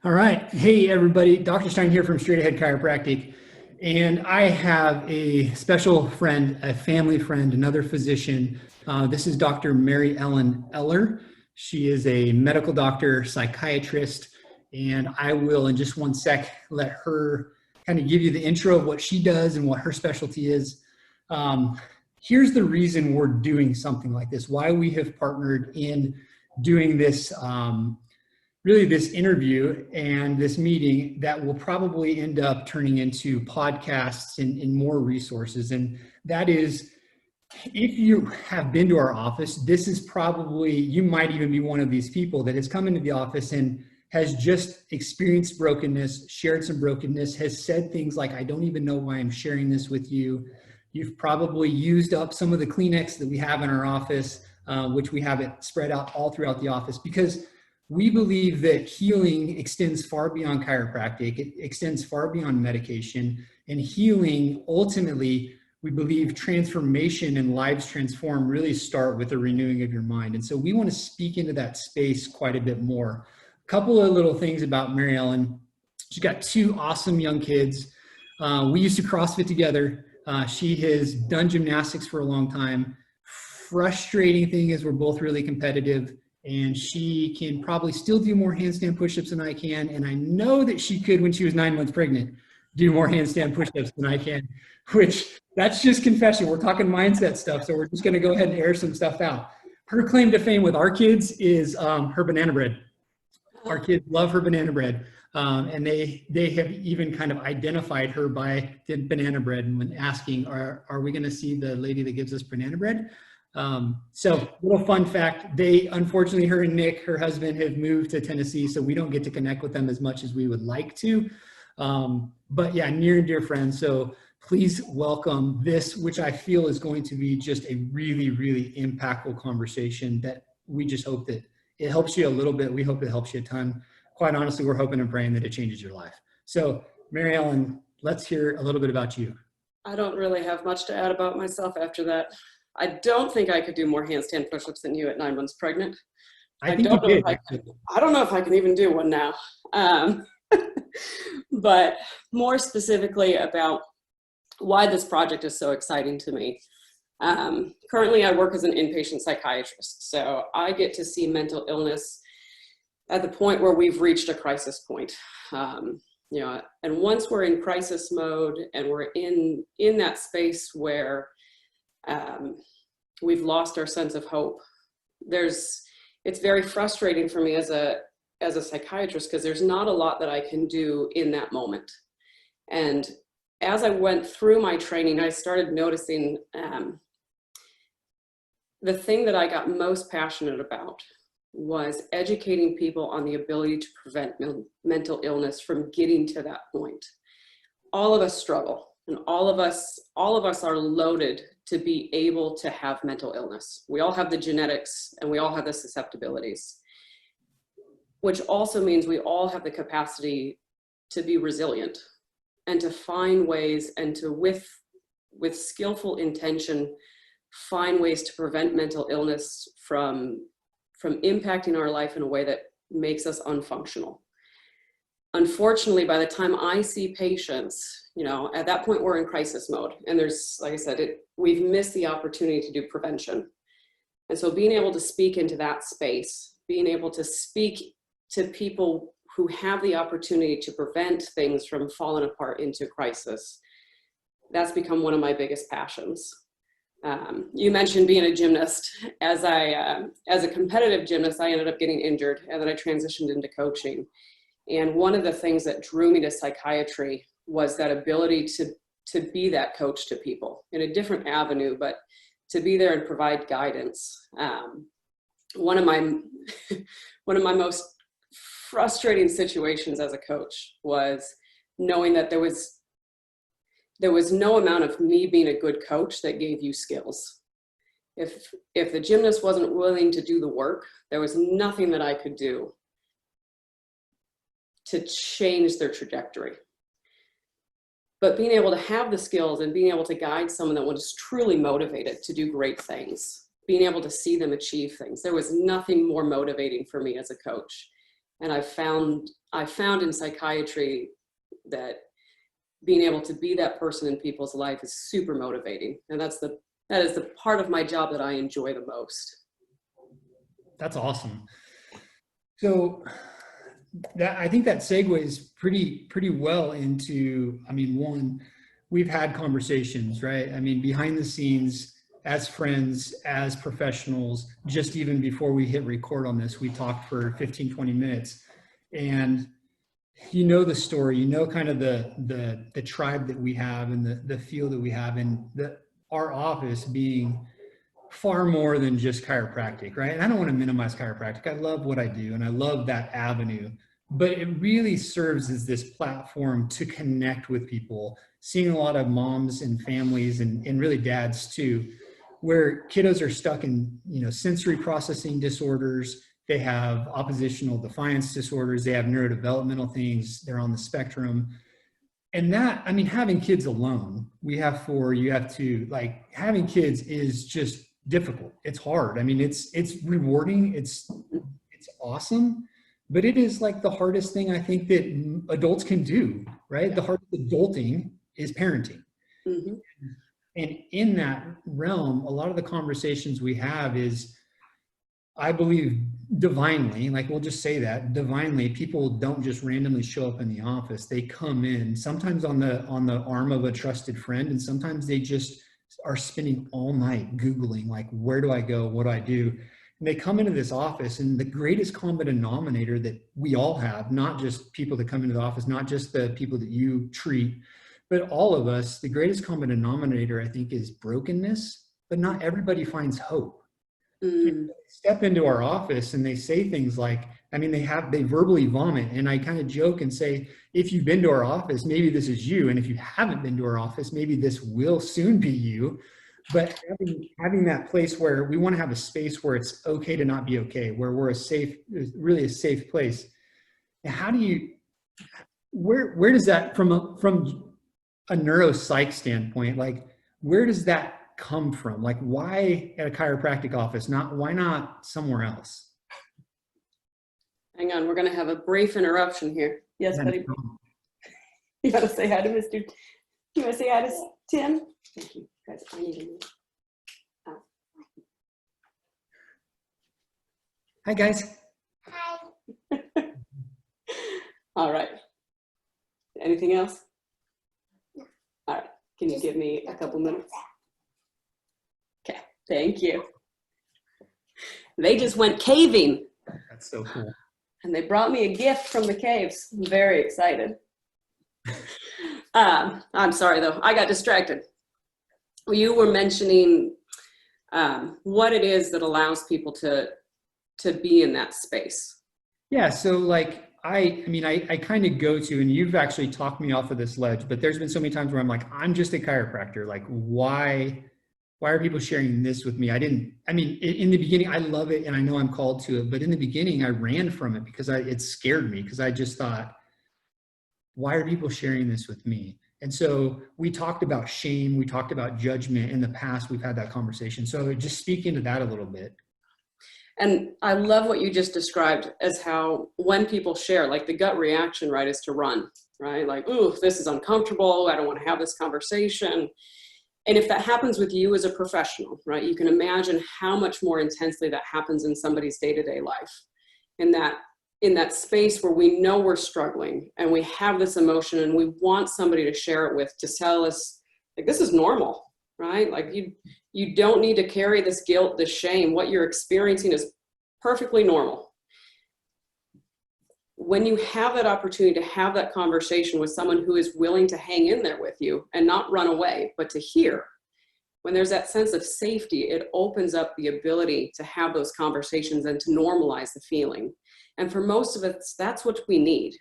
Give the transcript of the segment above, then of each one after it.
All right. Hey, everybody. Dr. Stein here from Straightahead Chiropractic. And I have a special friend, a family friend, another physician. This is Dr. MaryEllen Eller. She is a medical doctor, psychiatrist, and I will, in just one sec, let her kind of give you the intro of what she does and what her specialty is. Here's the reason we're doing something like this, why we have partnered in doing this really this interview and this meeting that will probably end up turning into podcasts and more resources. And that is, if you have been to our office, this is probably, you might even be one of these people that has come into the office and has just experienced brokenness, shared some brokenness, has said things like, I don't even know why I'm sharing this with you. You've probably used up some of the Kleenex that we have in our office, which we have it spread out all throughout the office, because we believe that healing extends far beyond chiropractic. It extends far beyond medication, and healing, ultimately, we believe transformation and lives transform really start with the renewing of your mind. And so we want to speak into that space quite a bit more. A couple of little things about MaryEllen. She's got two awesome young kids. We used to CrossFit together. She has done gymnastics for a long time. Frustrating thing is we're both really competitive, and she can probably still do more handstand push-ups than I can. And I know that she could, when she was 9 months pregnant, do more handstand push-ups than I can, which that's just confession. We're talking mindset stuff. So we're just going to go ahead and air some stuff out. Her claim to fame with our kids is her banana bread. Our kids love her banana bread. And they have even kind of identified her by the banana bread, and when asking, are we going to see the lady that gives us banana bread? So little fun fact, unfortunately, her and Nick, her husband, have moved to Tennessee, so we don't get to connect with them as much as we would like to. But yeah, near and dear friends. So please welcome this, which I feel is going to be just a really, really impactful conversation that we just hope that it helps you a little bit. We hope it helps you a ton. Quite honestly, we're hoping and praying that it changes your life. So MaryEllen, let's hear a little bit about you. I don't really have much to add about myself after that. I don't think I could do more handstand push-ups than you at 9 months pregnant. I don't know if I can even do one now. But more specifically about why this project is so exciting to me. Currently, I work as an inpatient psychiatrist, so I get to see mental illness at the point where we've reached a crisis point. And once we're in crisis mode and we're in that space where we've lost our sense of hope, it's very frustrating for me as a psychiatrist, because there's not a lot that I can do in that moment. And as I went through my training, I started noticing the thing that I got most passionate about was educating people on the ability to prevent mental illness from getting to that point. All of us struggle, and all of us are loaded to be able to have mental illness. We all have the genetics, and we all have the susceptibilities, which also means we all have the capacity to be resilient and to find ways, and to, with skillful intention, find ways to prevent mental illness from impacting our life in a way that makes us unfunctional. Unfortunately, by the time I see patients, at that point we're in crisis mode, and there's, like I said, we've missed the opportunity to do prevention. And so being able to speak into that space, being able to speak to people who have the opportunity to prevent things from falling apart into crisis, that's become one of my biggest passions. You mentioned being a gymnast. As a competitive gymnast, I ended up getting injured, and then I transitioned into coaching. And one of the things that drew me to psychiatry was that ability to be that coach to people in a different avenue, but to be there and provide guidance. One of my most frustrating situations as a coach was knowing that there was no amount of me being a good coach that gave you skills. If the gymnast wasn't willing to do the work, there was nothing that I could do to change their trajectory. But being able to have the skills and being able to guide someone that was truly motivated to do great things, being able to see them achieve things, there was nothing more motivating for me as a coach. And I found in psychiatry that being able to be that person in people's life is super motivating. And that is the part of my job that I enjoy the most. That's awesome. So I think that segues pretty well into, I mean, one, we've had conversations, right? I mean, behind the scenes, as friends, as professionals, just even before we hit record on this, we talked for 15, 20 minutes. And you know the story, you know kind of the tribe that we have and the feel that we have, and our office being far more than just chiropractic, right? And I don't want to minimize chiropractic. I love what I do and I love that avenue, but it really serves as this platform to connect with people, seeing a lot of moms and families and really dads too, where kiddos are stuck in, sensory processing disorders. They have oppositional defiance disorders. They have neurodevelopmental things. They're on the spectrum. And that, I mean, having kids alone, we have 4, you have 2, like having kids is just difficult. It's hard. I mean, it's rewarding. It's awesome, but it is like the hardest thing I think that adults can do, right? The hardest adulting is parenting. Mm-hmm. And in that realm, a lot of the conversations we have is, I believe divinely, like we'll just say that divinely, people don't just randomly show up in the office. They come in sometimes on the arm of a trusted friend, and sometimes they just are spending all night Googling, like, where do I go? What do I do? And they come into this office, and the greatest common denominator that we all have, not just people that come into the office, not just the people that you treat, but all of us, the greatest common denominator, I think, is brokenness, but not everybody finds hope. They step into our office and they say things like, I mean, they verbally vomit. And I kind of joke and say, if you've been to our office, maybe this is you. And if you haven't been to our office, maybe this will soon be you. But having that place where we want to have a space where it's okay to not be okay, where we're really a safe place. Now, how do you, where does that, from a neuropsych standpoint, like, where does that come from? Like, why at a chiropractic office? Why not somewhere else? Hang on, we're going to have a brief interruption here. Yes, buddy. You got to say hi to Mr. You want to say hi to Tim? Thank you, guys. I need you. Oh. Hi, guys. Hi. All right. Anything else? No. All right. Can you give me a couple minutes? Okay, thank you. They just went caving. That's so cool. And they brought me a gift from the caves. I'm very excited. I'm sorry, though. I got distracted. You were mentioning what it is that allows people to be in that space. Yeah, so like, I kind of go to, and you've actually talked me off of this ledge, but there's been so many times where I'm like, I'm just a chiropractor. Like, why are people sharing this with me? In the beginning, I love it and I know I'm called to it, but in the beginning I ran from it because it scared me, because I just thought, why are people sharing this with me? And so we talked about shame. We talked about judgment. In the past, we've had that conversation. So just speak into that a little bit. And I love what you just described as how when people share, like the gut reaction, right, is to run, right? Like, ooh, this is uncomfortable. I don't want to have this conversation. And if that happens with you as a professional, right, you can imagine how much more intensely that happens in somebody's day-to-day life. In that space where we know we're struggling and we have this emotion and we want somebody to share it with, to tell us, like, this is normal, right? Like, you don't need to carry this guilt, this shame. What you're experiencing is perfectly normal. When you have that opportunity to have that conversation with someone who is willing to hang in there with you and not run away, but to hear, when there's that sense of safety, it opens up the ability to have those conversations and to normalize the feeling. And for most of us, that's what we need.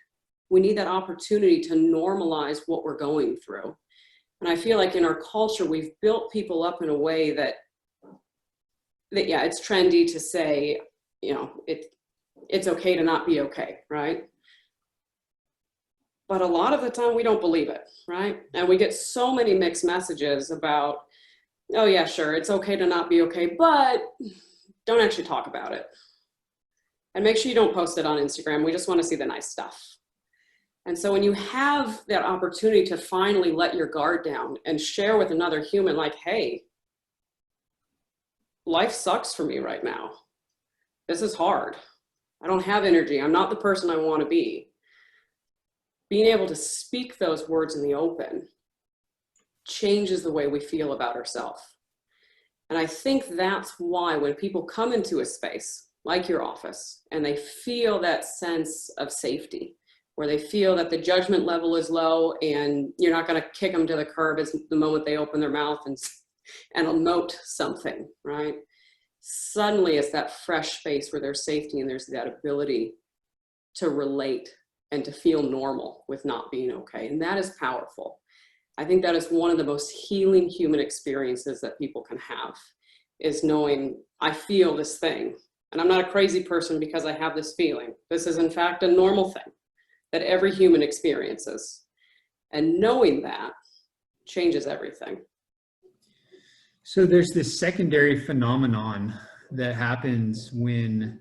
We need that opportunity to normalize what we're going through. And I feel like in our culture, we've built people up in a way that yeah, it's trendy to say, it's okay to not be okay, right? But a lot of the time we don't believe it, right? And we get so many mixed messages about, oh yeah, sure, it's okay to not be okay, but don't actually talk about it. And make sure you don't post it on Instagram. We just want to see the nice stuff. And so when you have that opportunity to finally let your guard down and share with another human, like, hey, life sucks for me right now. This is hard. I don't have energy. I'm not the person I want to be. Being able to speak those words in the open changes the way we feel about ourselves. And I think that's why when people come into a space like your office and they feel that sense of safety, where they feel that the judgment level is low and you're not going to kick them to the curb as the moment they open their mouth and emote something, right? Suddenly it's that fresh space where there's safety and there's that ability to relate and to feel normal with not being okay. And that is powerful. I think that is one of the most healing human experiences that people can have, is knowing I feel this thing and I'm not a crazy person because I have this feeling. This is in fact a normal thing that every human experiences. And knowing that changes everything. So there's this secondary phenomenon that happens when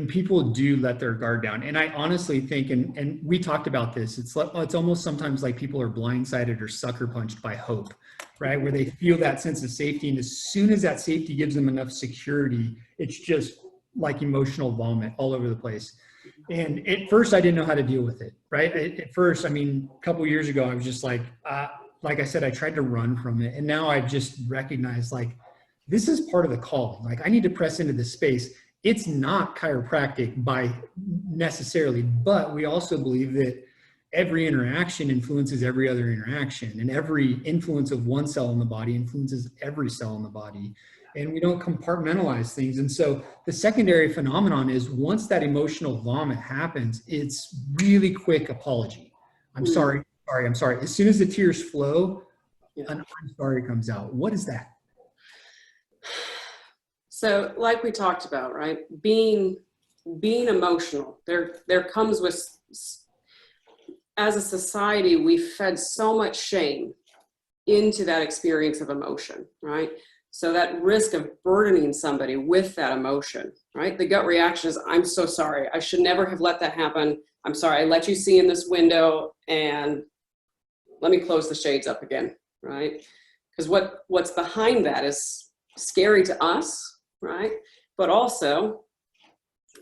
people do let their guard down. And I honestly think, and we talked about this, it's almost sometimes like people are blindsided or sucker punched by hope, right? Where they feel that sense of safety. And as soon as that safety gives them enough security, it's just like emotional vomit all over the place. And at first I didn't know how to deal with it, right? At first, I mean, a couple of years ago, I was just like I said, I tried to run from it. And now I just recognize, like, this is part of the calling. Like, I need to press into this space. It's not chiropractic by necessarily, but we also believe that every interaction influences every other interaction, and every influence of one cell in the body influences every cell in the body. And we don't compartmentalize things. And so the secondary phenomenon is, once that emotional vomit happens, it's really quick apology. I'm sorry. As soon as the tears flow, an I'm sorry comes out. What is that? So like we talked about, right? Being emotional, there comes with, as a society, we've fed so much shame into that experience of emotion, right? So that risk of burdening somebody with that emotion, right? The gut reaction is, I'm so sorry. I should never have let that happen. I'm sorry. I let you see in this window, and let me close the shades up again, right? Because what's behind that is scary to us, right? But also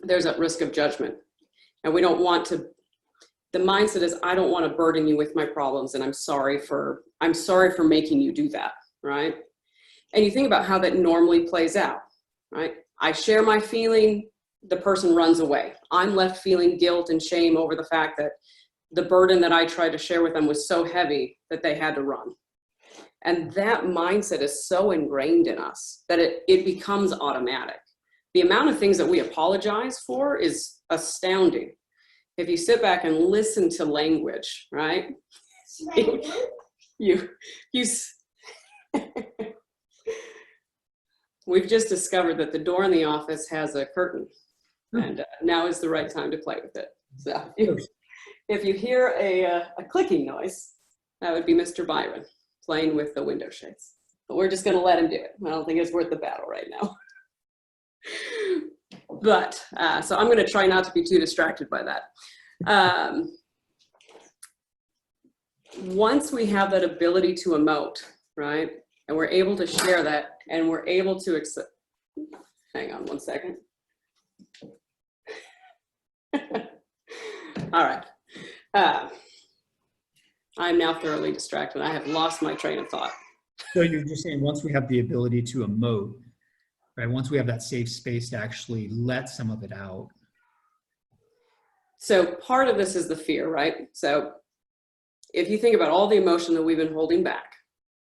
there's that risk of judgment. And we don't want to, the mindset is, I don't want to burden you with my problems, and I'm sorry for making you do that, right? And you think about how that normally plays out, right? I share my feeling, the person runs away. I'm left feeling guilt and shame over the fact that the burden that I tried to share with them was so heavy that they had to run. And that mindset is so ingrained in us that it becomes automatic. The amount of things that we apologize for is astounding. If you sit back and listen to language, right? We've just discovered that the door in the office has a curtain, and now is the right time to play with it. So if you hear a clicking noise, that would be Mr. Byron playing with the window shades. But we're just going to let him do it. I don't think it's worth the battle right now. But so I'm going to try not to be too distracted by that. Once we have that ability to emote, right, and we're able to share that, and we're able to accept, hang on one second. All right. I'm now thoroughly distracted. I have lost my train of thought. So you're just saying, once we have the ability to emote, right? Once we have that safe space to actually let some of it out. So part of this is the fear, right? So if you think about all the emotion that we've been holding back,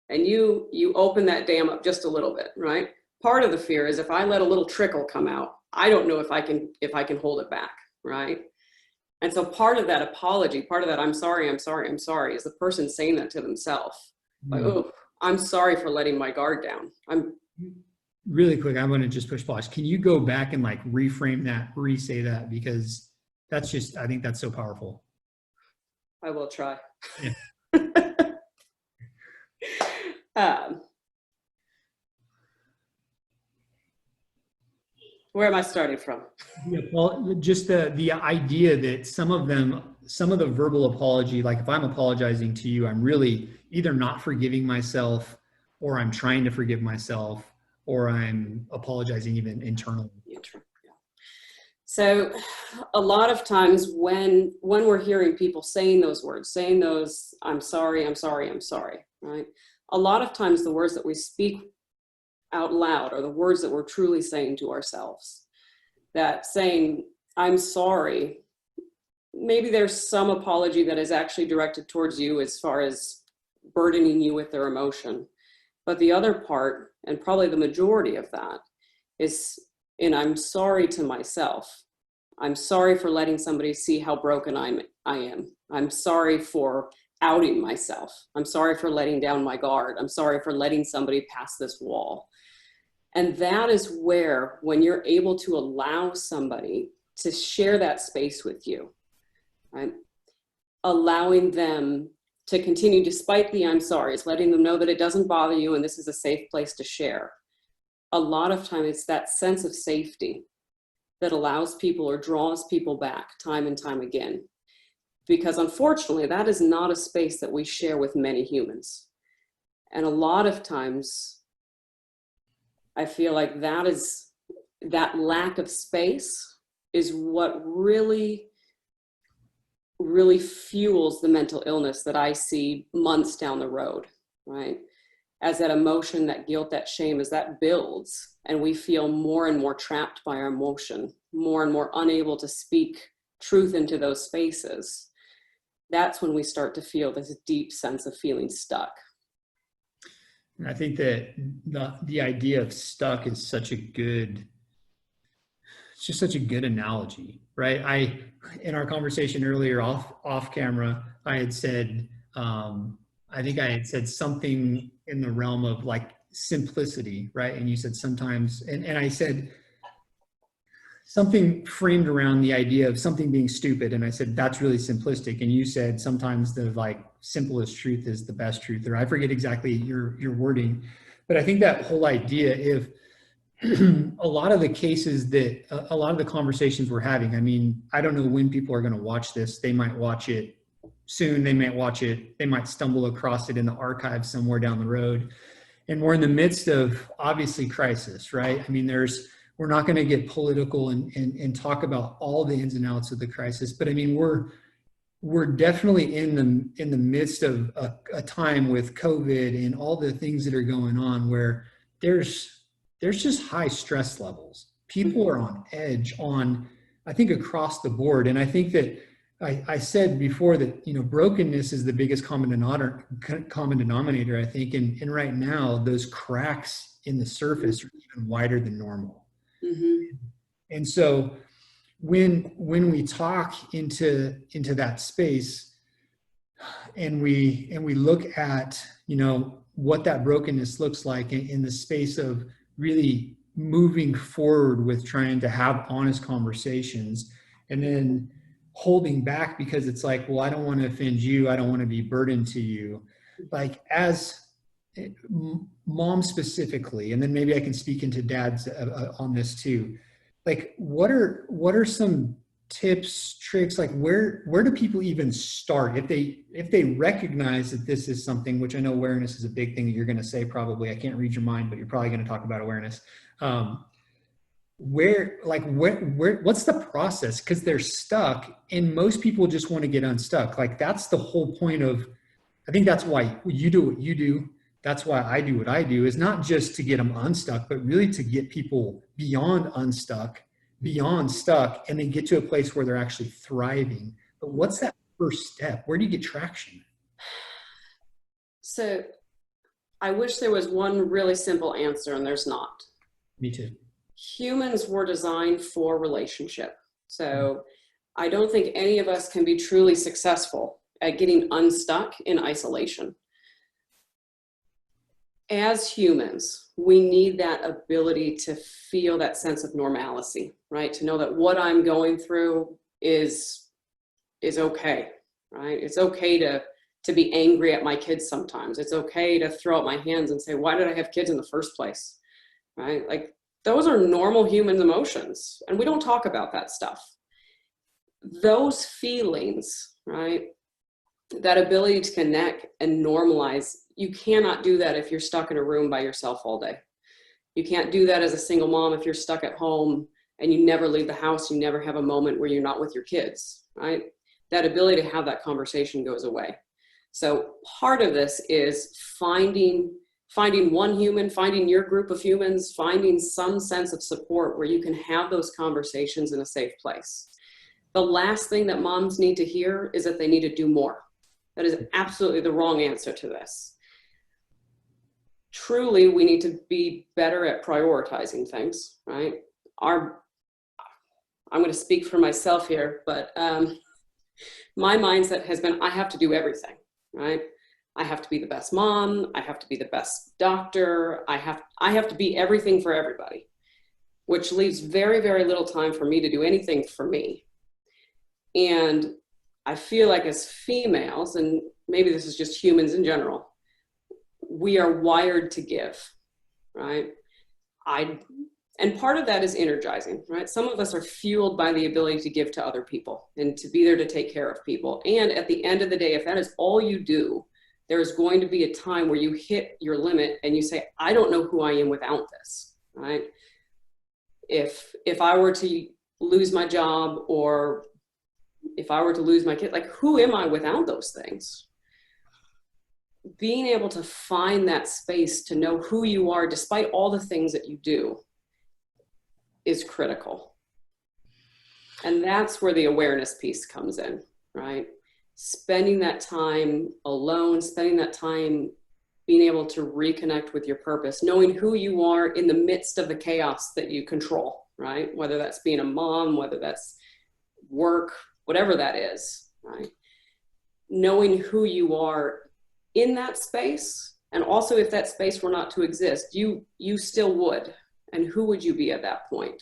and you open that dam up just a little bit, right? Part of the fear is, if I let a little trickle come out, I don't know if I can hold it back, right? And so part of that apology, part of that I'm sorry, is the person saying that to themselves. Like, oh, I'm sorry for letting my guard down. Really quick, I'm going to just push pause. Can you go back and like reframe that, re-say that? Because that's just, I think that's so powerful. I will try. Yeah. Where am I starting from? Yeah, well, just the idea that some of the verbal apology, like if I'm apologizing to you, I'm really either not forgiving myself, or I'm trying to forgive myself, or I'm apologizing even internally. Yeah, true. Yeah. So a lot of times when we're hearing people saying those words, saying those, I'm sorry, I'm sorry, I'm sorry, right? A lot of times the words that we speak out loud are the words that we're truly saying to ourselves. That saying, I'm sorry, maybe there's some apology that is actually directed towards you as far as burdening you with their emotion. But the other part, and probably the majority of that, is, and I'm sorry to myself. I'm sorry for letting somebody see how broken I am. I'm sorry for outing myself. I'm sorry for letting down my guard. I'm sorry for letting somebody pass this wall. And that is where, when you're able to allow somebody to share that space with you, right? Allowing them to continue despite the I'm sorry's, letting them know that it doesn't bother you and this is a safe place to share. A lot of time it's that sense of safety that allows people or draws people back time and time again. Because unfortunately, that is not a space that we share with many humans. And a lot of times, I feel like that lack of space is what really, really fuels the mental illness that I see months down the road, right? As that emotion, that guilt, that shame, as that builds and we feel more and more trapped by our emotion, more and more unable to speak truth into those spaces, that's when we start to feel this deep sense of feeling stuck. And I think that the idea of stuck is it's just such a good analogy, right? In our conversation earlier off camera, I had said, I think I had said something in the realm of like simplicity, right? And you said sometimes, and I said something framed around the idea of something being stupid. And I said, that's really simplistic. And you said, sometimes the like simplest truth is the best truth, or I forget exactly your wording, but I think that whole idea, if a lot of the cases that, a lot of the conversations we're having, I mean, I don't know when people are going to watch this. They might watch it soon. They might stumble across it in the archive somewhere down the road. And we're in the midst of obviously crisis, right? I mean, we're not going to get political and talk about all the ins and outs of the crisis, but I mean, we're definitely in the midst of a time with COVID and all the things that are going on where there's just high stress levels. People are on edge I think across the board. And I think that I said before that, brokenness is the biggest common denominator, I think. And right now, those cracks in the surface are even wider than normal. Mm-hmm. And so when we talk into that space and we look at, what that brokenness looks like in the space of really moving forward with trying to have honest conversations, and then holding back because it's like, well, I don't want to offend you. I don't want to be burdened to you. Like as mom specifically, and then maybe I can speak into dads on this too. Like what are some tips, tricks, like where do people even start if they recognize that this is something, which I know awareness is a big thing that you're going to say probably. I can't read your mind, but you're probably going to talk about awareness. What's the process? Because they're stuck and most people just want to get unstuck. Like that's the whole point of, I think that's why you do what you do. That's why I do what I do, is not just to get them unstuck, but really to get people beyond unstuck, beyond stuck, and then get to a place where they're actually thriving. But what's that first step? Where do you get traction? So I wish there was one really simple answer, and there's not. Me too. Humans were designed for relationship. So I don't think any of us can be truly successful at getting unstuck in isolation. As humans, we need that ability to feel that sense of normalcy, right? To know that what I'm going through is okay, right? It's okay to be angry at my kids sometimes. It's okay to throw up my hands and say, why did I have kids in the first place, right? Like those are normal human emotions, and we don't talk about that stuff. Those feelings, right? That ability to connect and normalize, you cannot do that if you're stuck in a room by yourself all day. You can't do that as a single mom if you're stuck at home and you never leave the house, you never have a moment where you're not with your kids, right? That ability to have that conversation goes away. So part of this is finding one human, finding your group of humans, finding some sense of support where you can have those conversations in a safe place. The last thing that moms need to hear is that they need to do more. That is absolutely the wrong answer to this. Truly, we need to be better at prioritizing things, right? I'm going to speak for myself here, but my mindset has been, I have to do everything, right? I have to be the best mom. I have to be the best doctor. I have to be everything for everybody, which leaves very, very little time for me to do anything for me. And I feel like as females, and maybe this is just humans in general, we are wired to give, right? And part of that is energizing, right? Some of us are fueled by the ability to give to other people and to be there to take care of people. And at the end of the day, if that is all you do, there's going to be a time where you hit your limit and you say, I don't know who I am without this, right? If I were to lose my job, or if I were to lose my kid, like, who am I without those things? Being able to find that space to know who you are despite all the things that you do is critical. And that's where the awareness piece comes in, right? Spending that time alone, spending that time being able to reconnect with your purpose, knowing who you are in the midst of the chaos that you control, right? Whether that's being a mom, whether that's work, whatever that is, right? Knowing who you are in that space, and also if that space were not to exist, you still would. And who would you be at that point?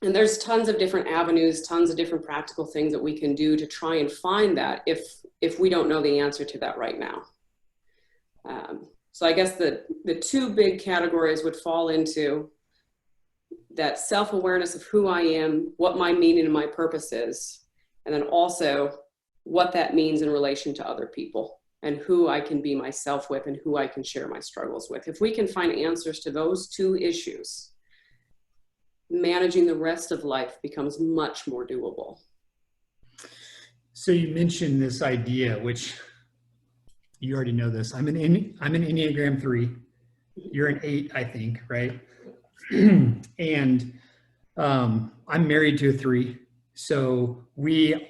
And there's tons of different avenues, tons of different practical things that we can do to try and find that if we don't know the answer to that right now. So I guess the two big categories would fall into that self-awareness of who I am, what my meaning and my purpose is, and then also what that means in relation to other people and who I can be myself with and who I can share my struggles with. If we can find answers to those two issues, managing the rest of life becomes much more doable. So you mentioned this idea, which you already know this. I'm an Enneagram 3. You're an 8, I think, right? And I'm married to a 3. So we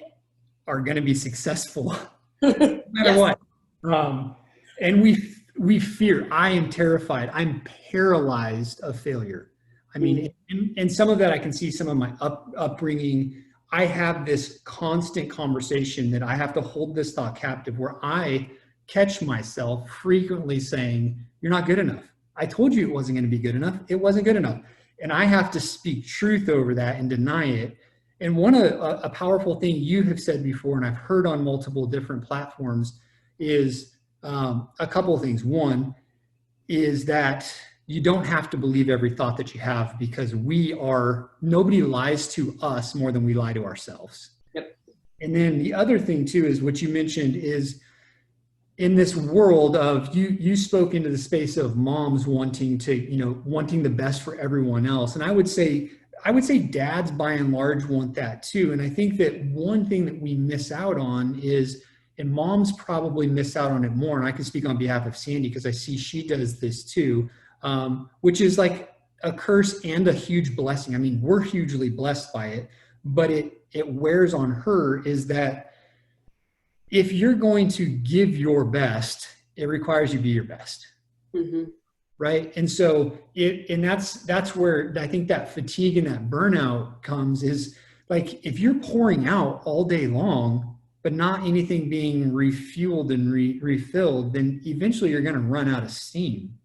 are going to be successful no matter what. And we fear. I am terrified. I'm paralyzed of failure. I mean, and some of that I can see some of my upbringing. I have this constant conversation that I have to hold this thought captive, where I catch myself frequently saying, you're not good enough. I told you it wasn't going to be good enough. It wasn't good enough. And I have to speak truth over that and deny it. And a powerful thing you have said before, and I've heard on multiple different platforms, is a couple of things. One is that you don't have to believe every thought that you have, because nobody lies to us more than we lie to ourselves. Yep. And then the other thing too is what you mentioned is, in this world of, you spoke into the space of moms wanting the best for everyone else. And I would say dads by and large want that too. And I think that one thing that we miss out on is, and moms probably miss out on it more, and I can speak on behalf of Sandy because I see she does this too, which is like a curse and a huge blessing. I mean, we're hugely blessed by it, but it wears on her, is that if you're going to give your best, it requires you be your best. Mm-hmm. Right. And so that's where I think that fatigue and that burnout comes, is like, if you're pouring out all day long, but not anything being refueled and refilled, then eventually you're going to run out of steam.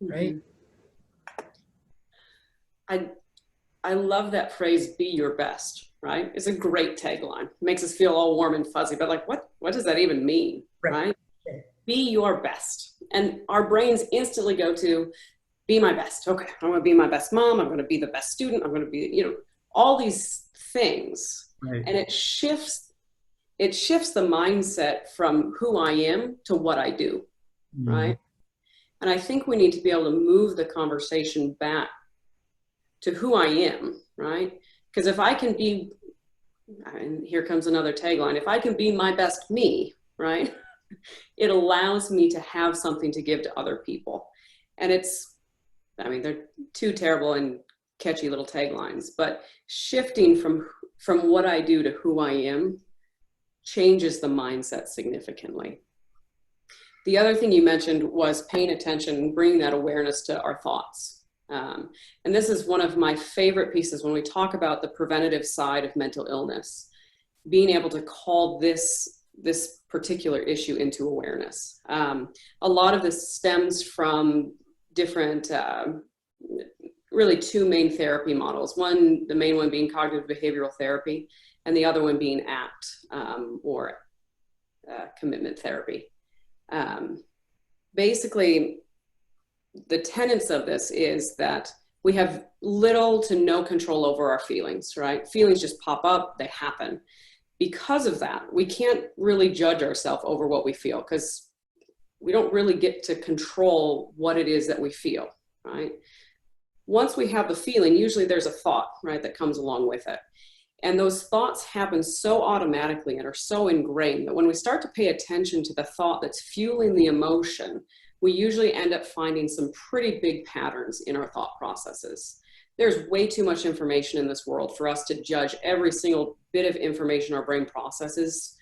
Right. I love that phrase, be your best, right? It's a great tagline. It makes us feel all warm and fuzzy, but like, what does that even mean? Right? Be your best. And our brains instantly go to, be my best. Okay, I'm going to be my best mom. I'm going to be the best student. I'm going to be, all these things. Right. And it shifts the mindset from who I am to what I do, right? And I think we need to be able to move the conversation back to who I am, right? Because if I can be, and here comes another tagline, if I can be my best me, right? It allows me to have something to give to other people. And they're two terrible and catchy little taglines, but shifting from what I do to who I am changes the mindset significantly. The other thing you mentioned was paying attention and bringing that awareness to our thoughts. And this is one of my favorite pieces when we talk about the preventative side of mental illness, being able to call this particular issue into awareness. A lot of this stems from different, really two main therapy models. The main one being cognitive behavioral therapy, and the other one being ACT, or commitment therapy. Basically, the tenets of this is that we have little to no control over our feelings, right? Feelings just pop up, they happen. Because of that, we can't really judge ourselves over what we feel, because we don't really get to control what it is that we feel, right? Once we have the feeling, usually there's a thought, right, that comes along with it. And those thoughts happen so automatically and are so ingrained that when we start to pay attention to the thought that's fueling the emotion, we usually end up finding some pretty big patterns in our thought processes. There's way too much information in this world for us to judge every single bit of information our brain processes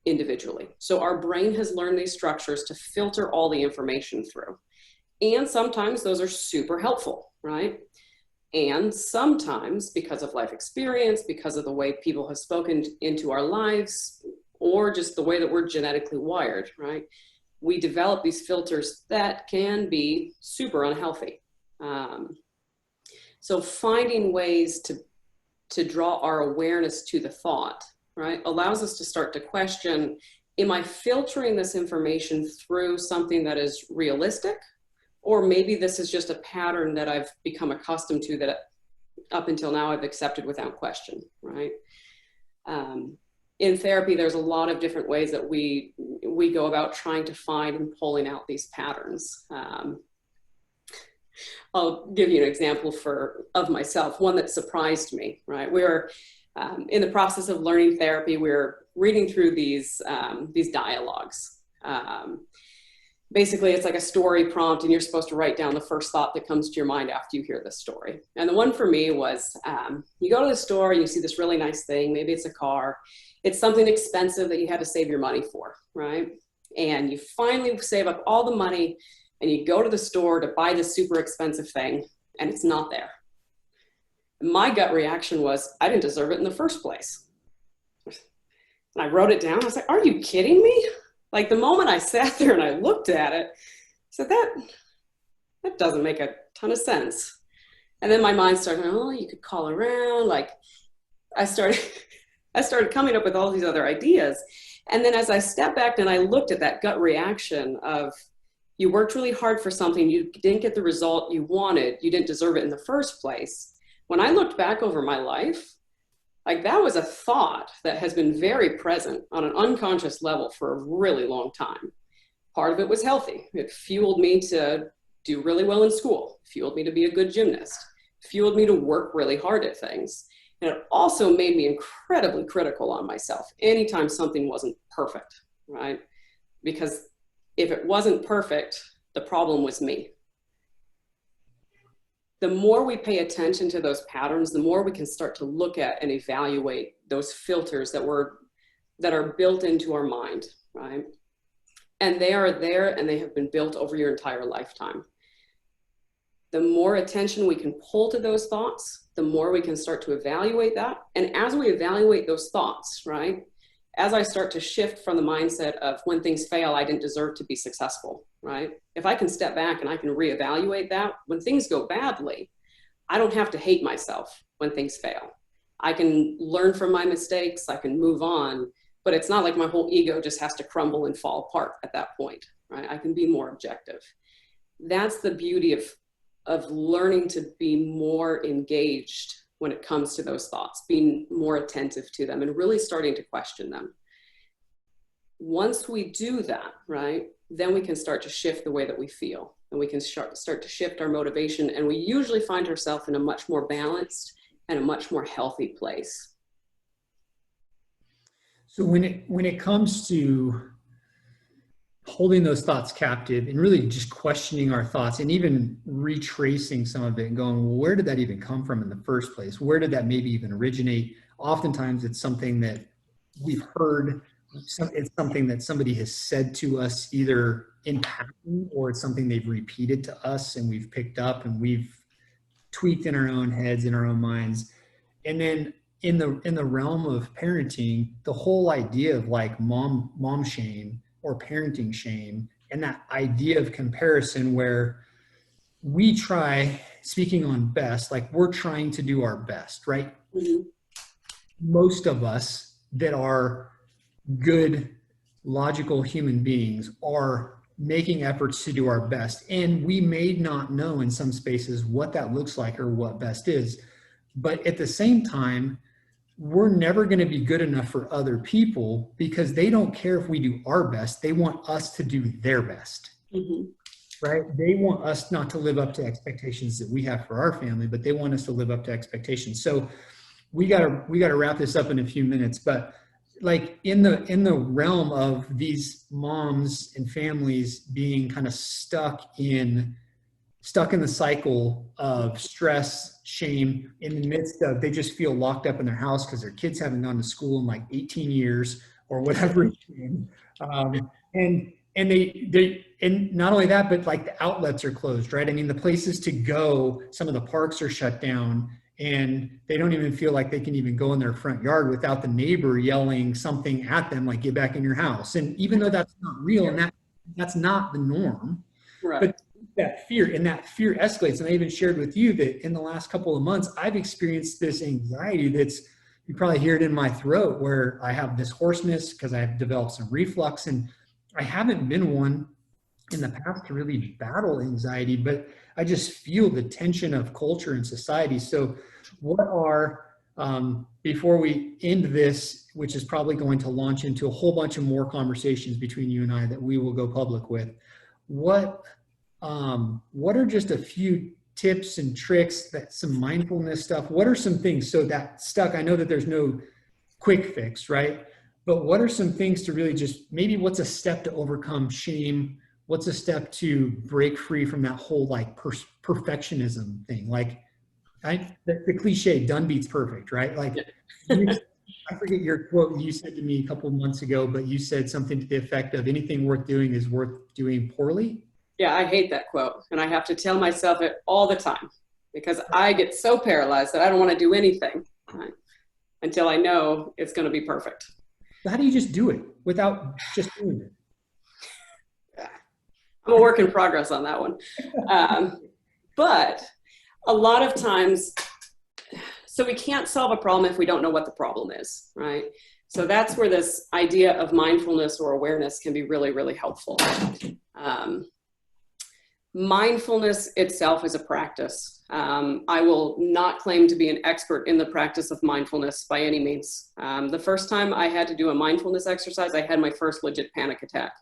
individually. So our brain has learned these structures to filter all the information through. And sometimes those are super helpful, right? And sometimes, because of life experience, because of the way people have spoken into our lives, or just the way that we're genetically wired, right? We develop these filters that can be super unhealthy. So finding ways to draw our awareness to the thought, right, allows us to start to question, am I filtering this information through something that is realistic? Or maybe this is just a pattern that I've become accustomed to that up until now I've accepted without question, right? In therapy, there's a lot of different ways that we go about trying to find and pulling out these patterns. I'll give you an example of myself, one that surprised me, right? We were in the process of learning therapy. We were reading through these dialogues. Basically, it's like a story prompt, and you're supposed to write down the first thought that comes to your mind after you hear the story. And the one for me was, you go to the store, you see this really nice thing, maybe it's a car, it's something expensive that you had to save your money for, right? And you finally save up all the money, and you go to the store to buy this super expensive thing, and it's not there. My gut reaction was, I didn't deserve it in the first place. And I wrote it down. I was like, are you kidding me? Like, the moment I sat there and I looked at it, I said, that doesn't make a ton of sense. And then my mind started, oh, you could call around. Like, I started coming up with all these other ideas. And then as I stepped back and I looked at that gut reaction of, you worked really hard for something, you didn't get the result you wanted, you didn't deserve it in the first place. When I looked back over my life, like, that was a thought that has been very present on an unconscious level for a really long time. Part of it was healthy. It fueled me to do really well in school, fueled me to be a good gymnast, fueled me to work really hard at things. And it also made me incredibly critical on myself anytime something wasn't perfect, right? Because if it wasn't perfect, the problem was me. The more we pay attention to those patterns, the more we can start to look at and evaluate those filters that are built into our mind, right? And they are there, and they have been built over your entire lifetime. The more attention we can pull to those thoughts, the more we can start to evaluate that. And as we evaluate those thoughts, right, as I start to shift from the mindset of, when things fail, I didn't deserve to be successful, right? If I can step back and I can reevaluate that, when things go badly, I don't have to hate myself when things fail. I can learn from my mistakes, I can move on, but it's not like my whole ego just has to crumble and fall apart at that point, right? I can be more objective. That's the beauty of learning to be more engaged when it comes to those thoughts, being more attentive to them and really starting to question them. Once we do that, right, then we can start to shift the way that we feel, and we can start to shift our motivation, and we usually find ourselves in a much more balanced and a much more healthy place. So when it comes to holding those thoughts captive and really just questioning our thoughts and even retracing some of it and going, well, where did that even come from in the first place? Where did that maybe even originate? Oftentimes it's something that we've heard. It's something that somebody has said to us either in passing, or it's something they've repeated to us and we've picked up and we've tweaked in our own heads, in our own minds. And then in the realm of parenting, the whole idea of like mom shame or parenting shame, and that idea of comparison where we try, speaking on best, like we're trying to do our best, right? Mm-hmm. Most of us that are good, logical human beings are making efforts to do our best. And we may not know in some spaces what that looks like or what best is. But at the same time, we're never going to be good enough for other people because they don't care if we do our best. They want us to do their best, Mm-hmm. right? They want us not to live up to expectations that we have for our family, but they want us to live up to expectations. So we gotta wrap this up in a few minutes, but like in the realm of these moms and families being kind of stuck in the cycle of stress, shame, in the midst of, they just feel locked up in their house because their kids haven't gone to school in like 18 years or whatever. And they and not only that, but like the outlets are closed, right? I mean, the places to go, some of the parks are shut down, and they don't even feel like they can even go in their front yard without the neighbor yelling something at them, like, get back in your house. And even though that's not real and that's not the norm, Right. but that fear escalates. And I even shared with you that in the last couple of months, I've experienced this anxiety you probably hear it in my throat, where I have this hoarseness because I've developed some reflux, and I haven't been one in the past to really battle anxiety, but I just feel the tension of culture and society. So what are, before we end this, which is probably going to launch into a whole bunch of more conversations between you and I that we will go public with, what are just a few tips and tricks, that some mindfulness stuff? What are some things, so that stuck, I know that there's no quick fix, right? But what are some things to really just, maybe what's a step to overcome shame? What's a step to break free from that whole like perfectionism thing? Like the cliche, done beats perfect, right? Like I forget your quote you said to me a couple of months ago, but you said something to the effect of, anything worth doing is worth doing poorly. Yeah, I hate that quote. And I have to tell myself it all the time because I get so paralyzed that I don't want to do anything, right, until I know it's going to be perfect. So how do you just do it without just doing it? I'm a work in progress on that one. But a lot of times, so we can't solve a problem if we don't know what the problem is, right? So that's where this idea of mindfulness or awareness can be really, really helpful. Mindfulness itself is a practice. I will not claim to be an expert in the practice of mindfulness by any means. The first time I had to do a mindfulness exercise, I had my first legit panic attack.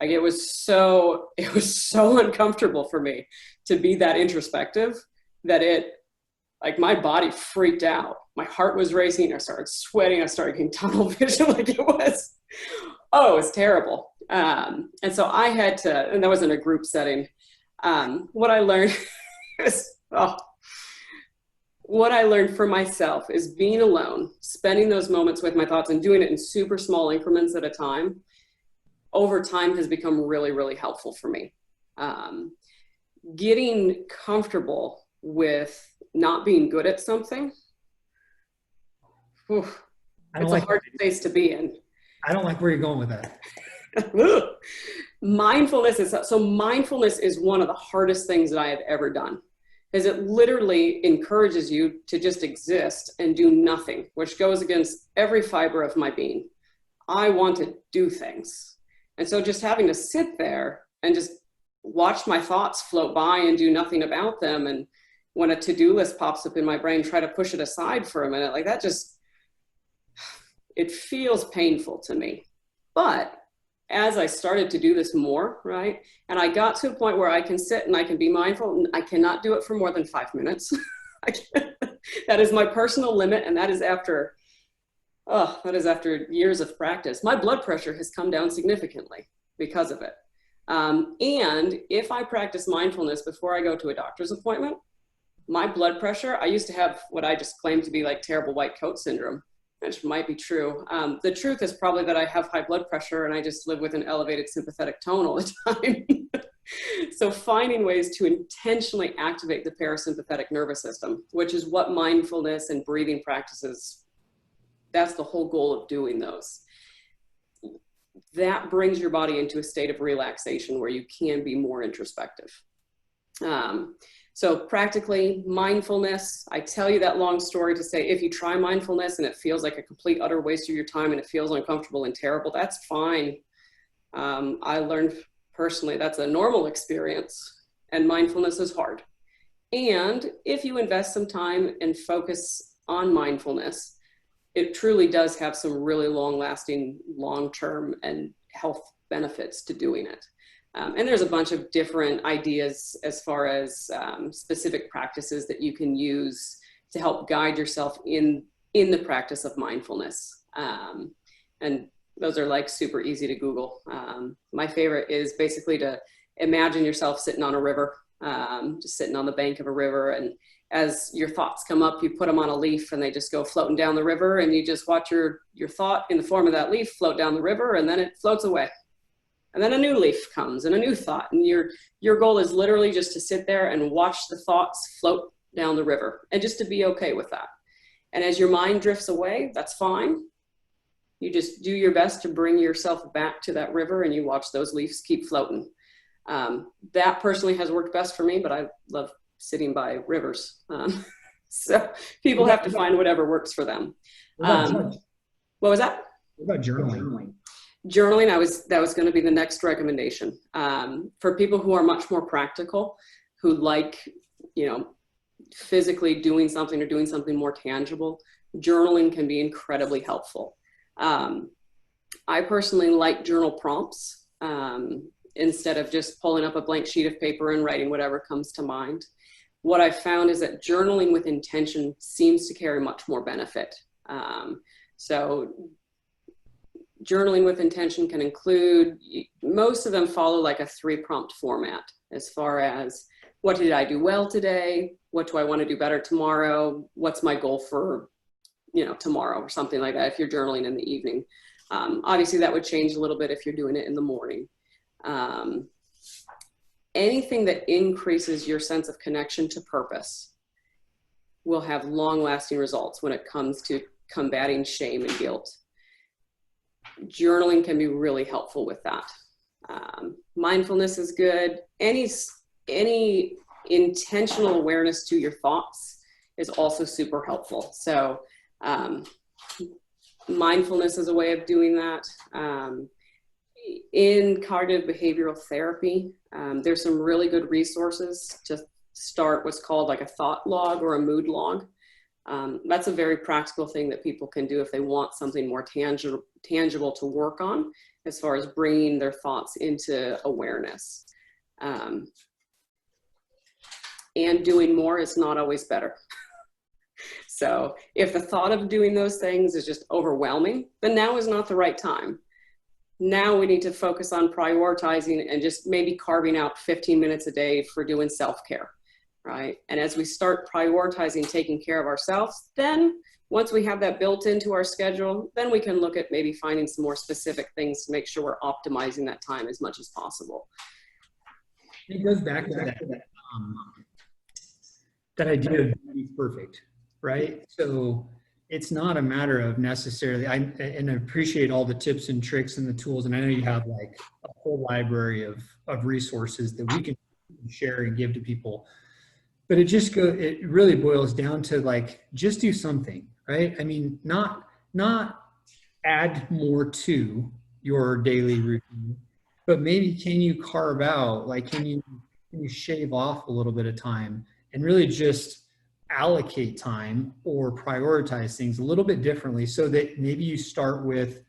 Like it was so uncomfortable for me to be that introspective that like my body freaked out. My heart was racing. I started sweating. I started getting tunnel vision. Like it was terrible. And so I had to, and that was in a group setting. What I learned what I learned for myself is being alone, spending those moments with my thoughts and doing it in super small increments at a time, over time has become really, really helpful for me. Getting comfortable with not being good at something, it's a hard space to be in. I don't like where you're going with that. Mindfulness is one of the hardest things that I have ever done, because it literally encourages you to just exist and do nothing, which goes against every fiber of my being. I want to do things. And so just having to sit there and just watch my thoughts float by and do nothing about them. And when a to-do list pops up in my brain, try to push it aside for a minute. Like that just, it feels painful to me. But as I started to do this more, right, and I got to a point where I can sit and I can be mindful, and I cannot do it for more than 5 minutes. That is my personal limit, and that is after years of practice. My blood pressure has come down significantly because of it. And if I practice mindfulness before I go to a doctor's appointment, my blood pressure, I used to have what I just claimed to be like terrible white coat syndrome, which might be true. The truth is probably that I have high blood pressure and I just live with an elevated sympathetic tone all the time. So finding ways to intentionally activate the parasympathetic nervous system, which is what mindfulness and breathing practices, that's the whole goal of doing those. That brings your body into a state of relaxation where you can be more introspective. So practically mindfulness, I tell you that long story to say, if you try mindfulness and it feels like a complete utter waste of your time and it feels uncomfortable and terrible, that's fine. I learned personally that's a normal experience, and mindfulness is hard. And if you invest some time and focus on mindfulness, it truly does have some really long-lasting, long-term and health benefits to doing it. And there's a bunch of different ideas as far as specific practices that you can use to help guide yourself in the practice of mindfulness. And those are like super easy to Google. My favorite is basically to imagine yourself sitting on a river, just sitting on the bank of a river, and as your thoughts come up, you put them on a leaf and they just go floating down the river, and you just watch your thought in the form of that leaf float down the river, and then it floats away. And then a new leaf comes and a new thought. And your goal is literally just to sit there and watch the thoughts float down the river, and just to be okay with that. And as your mind drifts away, that's fine. You just do your best to bring yourself back to that river, and you watch those leaves keep floating. That personally has worked best for me, but I love sitting by rivers. So people have to find whatever works for them. What was that? What about journaling? Journaling, that was going to be the next recommendation. For people who are much more practical, who like, physically doing something or doing something more tangible, journaling can be incredibly helpful. I personally like journal prompts instead of just pulling up a blank sheet of paper and writing whatever comes to mind. What I found is that journaling with intention seems to carry much more benefit. So journaling with intention can include, most of them follow like a 3-prompt format as far as, what did I do well today? What do I want to do better tomorrow? What's my goal for, tomorrow, or something like that if you're journaling in the evening. Obviously that would change a little bit if you're doing it in the morning. Anything that increases your sense of connection to purpose will have long-lasting results when it comes to combating shame and guilt. Journaling can be really helpful with that. Mindfulness is good. Any intentional awareness to your thoughts is also super helpful. So mindfulness is a way of doing that. In cognitive behavioral therapy, there's some really good resources to start what's called like a thought log or a mood log. That's a very practical thing that people can do if they want something more tangible to work on as far as bringing their thoughts into awareness. And doing more is not always better. So if the thought of doing those things is just overwhelming, then now is not the right time. Now we need to focus on prioritizing and just maybe carving out 15 minutes a day for doing self-care, right? And as we start prioritizing taking care of ourselves, then once we have that built into our schedule, then we can look at maybe finding some more specific things to make sure we're optimizing that time as much as possible. It goes back to that idea of being perfect, right? So it's not a matter of necessarily, I appreciate all the tips and tricks and the tools. And I know you have like a whole library of resources that we can share and give to people, but it really boils down to like, just do something, right? I mean, not add more to your daily routine, but maybe can you carve out, like, can you shave off a little bit of time and really just allocate time or prioritize things a little bit differently, so that maybe you start with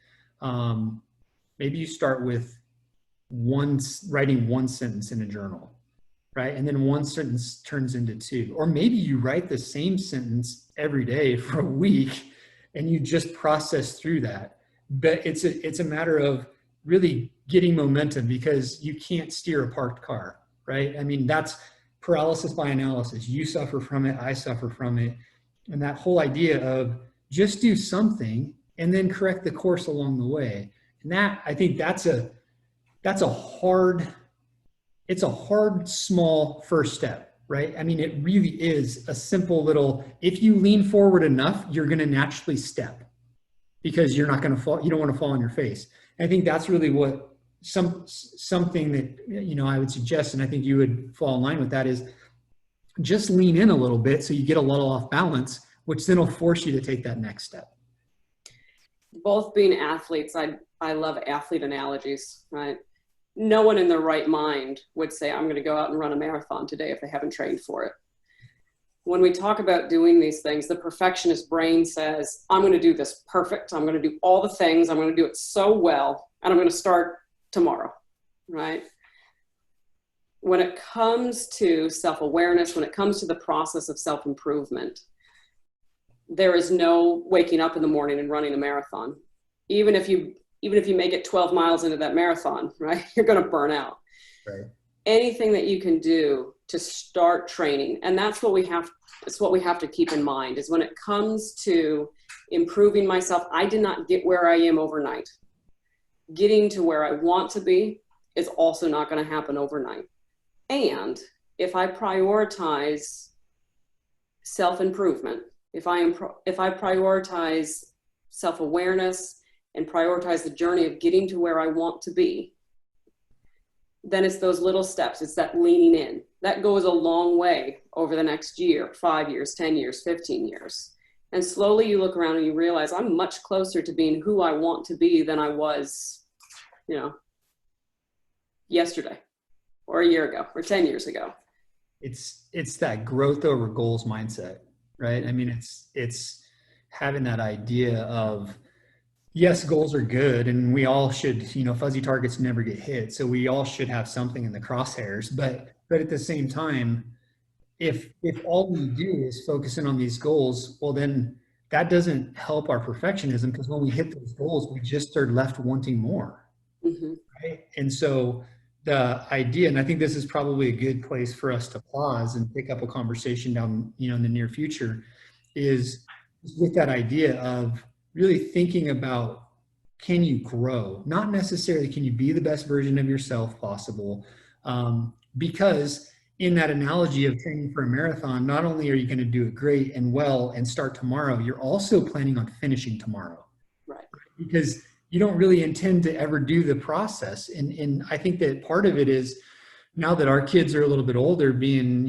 writing one sentence in a journal, right? And then one sentence turns into two. Or maybe you write the same sentence every day for a week and you just process through that. But it's a matter of really getting momentum, because you can't steer a parked car, right? I mean, that's paralysis by analysis. You suffer from it, I suffer from it. And that whole idea of just do something and then correct the course along the way. And that, I think it's a hard, small first step, right? I mean, it really is a simple little, if you lean forward enough, you're going to naturally step, because you're not going to fall. You don't want to fall on your face. And I think that's really what something that, I would suggest, and I think you would fall in line with that, is just lean in a little bit so you get a little off balance, which then will force you to take that next step. Both being athletes, I love athlete analogies, right? No one in their right mind would say, I'm going to go out and run a marathon today if they haven't trained for it. When we talk about doing these things, the perfectionist brain says, I'm going to do this perfect. I'm going to do all the things. I'm going to do it so well, and I'm going to start tomorrow, right? When it comes to self-awareness, when it comes to the process of self-improvement, there is no waking up in the morning and running a marathon. Even if you make it 12 miles into that marathon, right, you're going to burn out. Right. Anything that you can do to start training, and that's what we have to keep in mind, is when it comes to improving myself, I did not get where I am overnight. Getting to where I want to be is also not going to happen overnight. And if I prioritize self-improvement, if I prioritize self-awareness and prioritize the journey of getting to where I want to be, then it's those little steps. It's that leaning in. That goes a long way over the next year, 5 years, 10 years, 15 years. And slowly you look around and you realize I'm much closer to being who I want to be than I was, yesterday or a year ago or 10 years ago. It's that growth over goals mindset, right? I mean, it's having that idea of, yes, goals are good, and we all should, fuzzy targets never get hit. So we all should have something in the crosshairs, but at the same time, if all we do is focus in on these goals, well, then that doesn't help our perfectionism, because when we hit those goals, we just are left wanting more. Mm-hmm. Right? And so the idea, and I think this is probably a good place for us to pause and pick up a conversation down, in the near future, is with that idea of really thinking about, can you grow? Not necessarily can you be the best version of yourself possible, because in that analogy of training for a marathon, not only are you going to do it great and well and start tomorrow, you're also planning on finishing tomorrow. Right. Because you don't really intend to ever do the process. And I think that part of it is, now that our kids are a little bit older, being,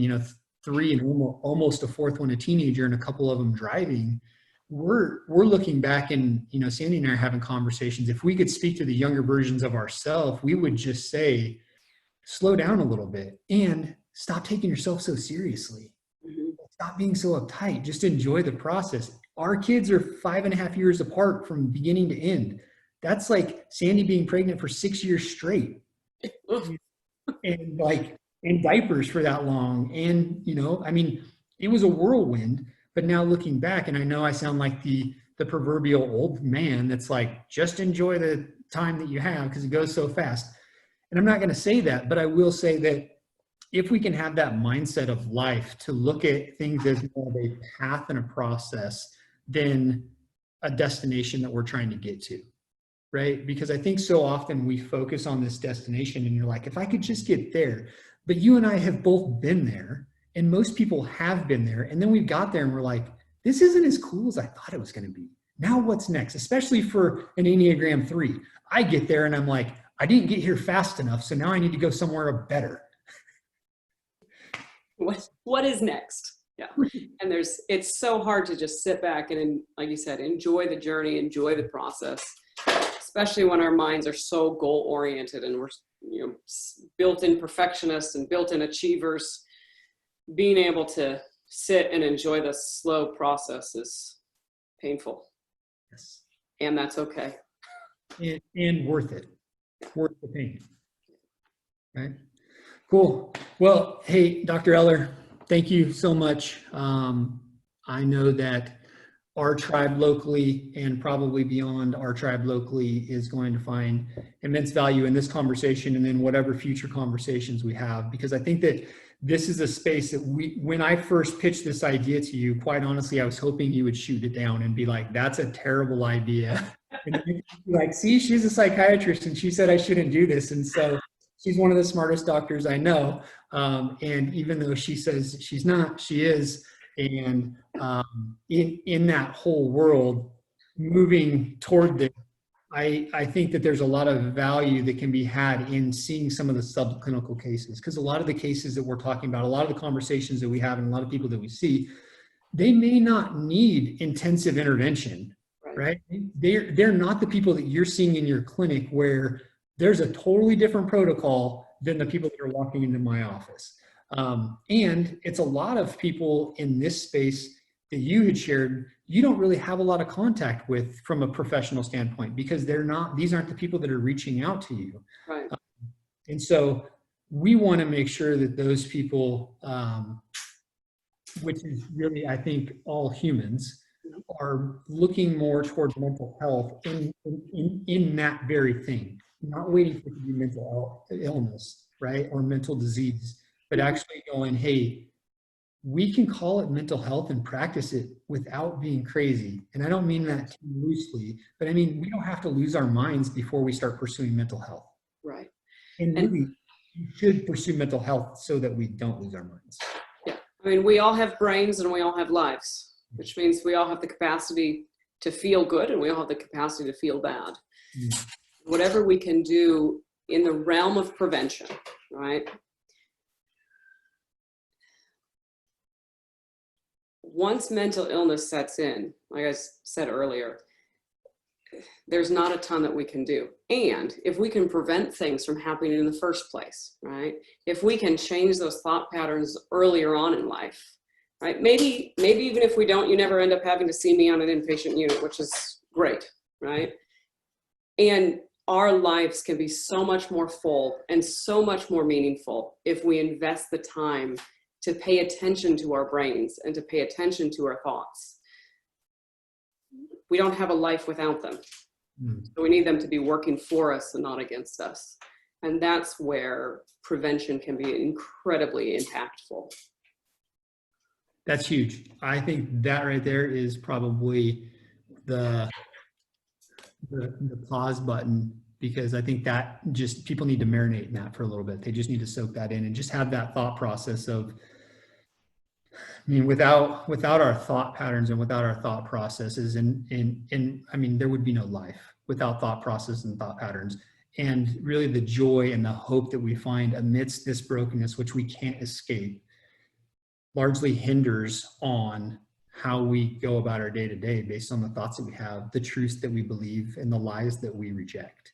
3 and almost a fourth one a teenager, and a couple of them driving, we're looking back, and, Sandy and I are having conversations. If we could speak to the younger versions of ourselves, we would just say, slow down a little bit and stop taking yourself so seriously. Mm-hmm. Stop being so uptight. Just enjoy the process. Our kids are 5.5 years apart from beginning to end. That's like Sandy being pregnant for 6 years straight, and like in diapers for that long. And, it was a whirlwind. But now looking back, and I know I sound like the proverbial old man that's like, just enjoy the time that you have because it goes so fast. And I'm not going to say that, but I will say that if we can have that mindset of life to look at things as more of a path and a process than a destination that we're trying to get to, right? Because I think so often we focus on this destination and you're like, if I could just get there. But you and I have both been there, and most people have been there. And then we got there and we're like, this isn't as cool as I thought it was going to be. Now what's next? Especially for an Enneagram 3. I get there and I'm like, I didn't get here fast enough, so now I need to go somewhere better. What is next? Yeah. And it's so hard to just sit back and, like you said, enjoy the journey, enjoy the process. especially when our minds are so goal oriented and we're, built-in perfectionists and built-in achievers. Being able to sit and enjoy the slow process is painful. Yes. And that's okay. And worth it. Worth the pain. Right? Cool. Well, hey, Dr. Eller, thank you so much. I know that our tribe locally and probably beyond our tribe locally is going to find immense value in this conversation and in whatever future conversations we have, because I think that this is a space that when I first pitched this idea to you, quite honestly, I was hoping you would shoot it down and be like, that's a terrible idea. And you'd be like, see, she's a psychiatrist and she said I shouldn't do this. And so she's one of the smartest doctors I know. And even though she says she's not, she is. And in that whole world, moving toward this, I think that there's a lot of value that can be had in seeing some of the subclinical cases, because a lot of the cases that we're talking about, a lot of the conversations that we have and a lot of people that we see, they may not need intensive intervention, right? They're not the people that you're seeing in your clinic where there's a totally different protocol than the people that are walking into my office. And it's a lot of people in this space that you had shared, you don't really have a lot of contact with from a professional standpoint, because these aren't the people that are reaching out to you. Right. And so we want to make sure that those people, which is really, I think, all humans, are looking more towards mental health in that very thing, not waiting for it to be mental illness, right? Or mental disease, but actually going, hey, we can call it mental health and practice it without being crazy. And I don't mean that too loosely, but I mean, we don't have to lose our minds before we start pursuing mental health. Right. And really, you should pursue mental health so that we don't lose our minds. Yeah. I mean, we all have brains and we all have lives, which means we all have the capacity to feel good and we all have the capacity to feel bad. Mm. Whatever we can do in the realm of prevention, right? Once mental illness sets in, like I said earlier, there's not a ton that we can do. And if we can prevent things from happening in the first place, right? If we can change those thought patterns earlier on in life, right? Maybe even if we don't, you never end up having to see me on an inpatient unit, which is great, right? And our lives can be so much more full and so much more meaningful if we invest the time to pay attention to our brains and to pay attention to our thoughts. We don't have a life without them. So we need them to be working for us and not against us. And that's where prevention can be incredibly impactful. That's huge. I think that right there is probably the pause button, because I think that just people need to marinate in that for a little bit. They just need to soak that in and just have that thought process of, I mean, without our thought patterns and without our thought processes, and I mean, there would be no life without thought process and thought patterns. And really the joy and the hope that we find amidst this brokenness, which we can't escape, largely hinders on how we go about our day to day based on the thoughts that we have, the truths that we believe, and the lies that we reject.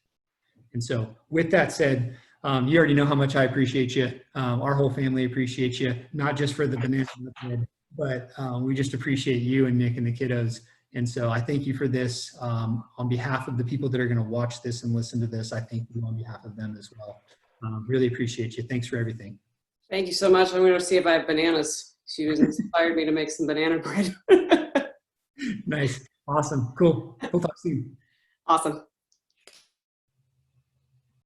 And so with that said, you already know how much I appreciate you. Our whole family appreciates you, not just for the banana in the head, but we just appreciate you and Nick and the kiddos. And so I thank you for this. On behalf of the people that are going to watch this and listen to this, I thank you on behalf of them as well. Really appreciate you. Thanks for everything. Thank you so much. I'm going to see if I have bananas. She inspired me to make some banana bread. Nice. Awesome. Cool. We'll talk soon. Awesome.